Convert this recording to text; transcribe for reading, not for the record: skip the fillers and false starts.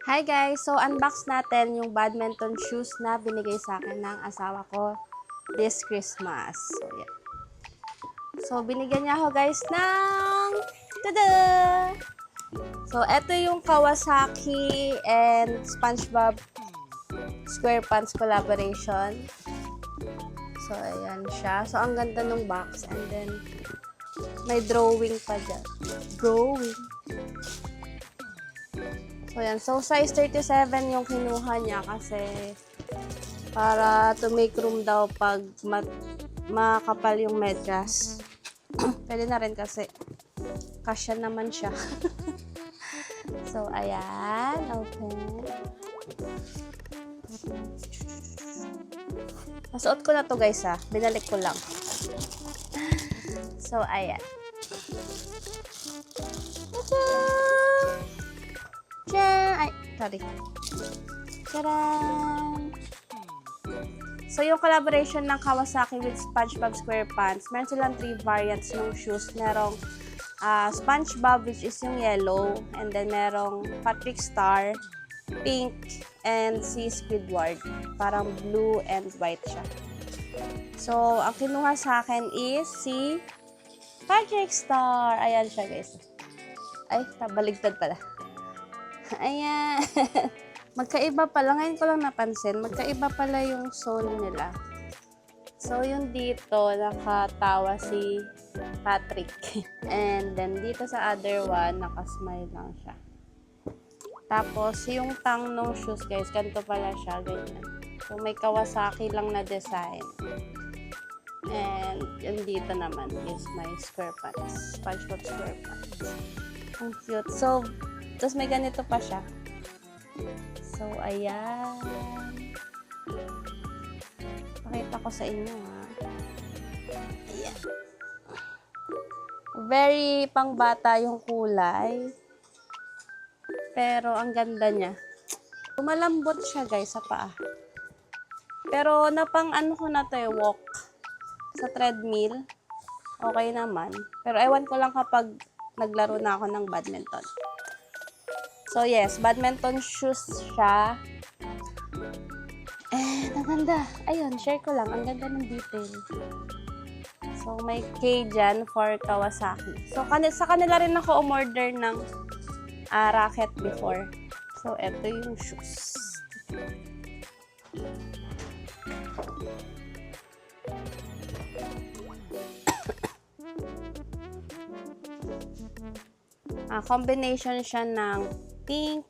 Hi guys! So, unbox natin yung badminton shoes na binigay sa akin ng asawa ko this Christmas. So, yeah. So, binigyan niya ako guys ng tada! So, eto yung Kawasaki and SpongeBob SquarePants collaboration. So, ayan siya. So, ang ganda ng box. And then, may drawing pa dyan. Drawing. So, yan. So, size 37 yung kinuha niya kasi para to make room daw pag makapal yung medyas. Pwede na rin kasi kasya naman siya. So, ayan. Open. Nasuot ko na to guys ha. Binalik ko lang. So, ayan. Ay, sorry. Tadaan! So, yung collaboration ng Kawasaki with SpongeBob SquarePants, meron silang 3 variants ng shoes. Merong SpongeBob, which is yung yellow, and then merong Patrick Star, pink, and si Squidward. Parang blue and white siya. So, ang kinuha sa akin is si Patrick Star. Ayan siya, guys. Ay, nabaligtad pala. Ayan. Magkaiba pala. Ngayon ko lang napansin. Magkaiba pala yung sole nila. So, yung dito, nakatawa si Patrick. And then, dito sa other one, nakasmile lang siya. Tapos, yung tang ng shoes, guys, ganito pala siya. Ganyan. So, may Kawasaki lang na design. And, yung dito naman is my SquarePants. SpongeBob SquarePants. Ang cute. So, tapos may ganito pa siya. So, ayan. Pakita ko sa inyo, ha. Ayan. Very pangbata yung kulay. Pero, ang ganda niya. Malambot siya, guys, sa paa. Pero, napang ano ko na to, walk. Sa treadmill. Okay naman. Pero, ewan ko lang kapag naglaro na ako ng badminton. So, yes, badminton shoes siya. And, ang ganda. Ayun, share ko lang. Ang ganda ng detail. So, may K dyan for Kawasaki. So, sa kanila rin ako umorder ng racket before. So, eto yung shoes. Combination siya ng pink,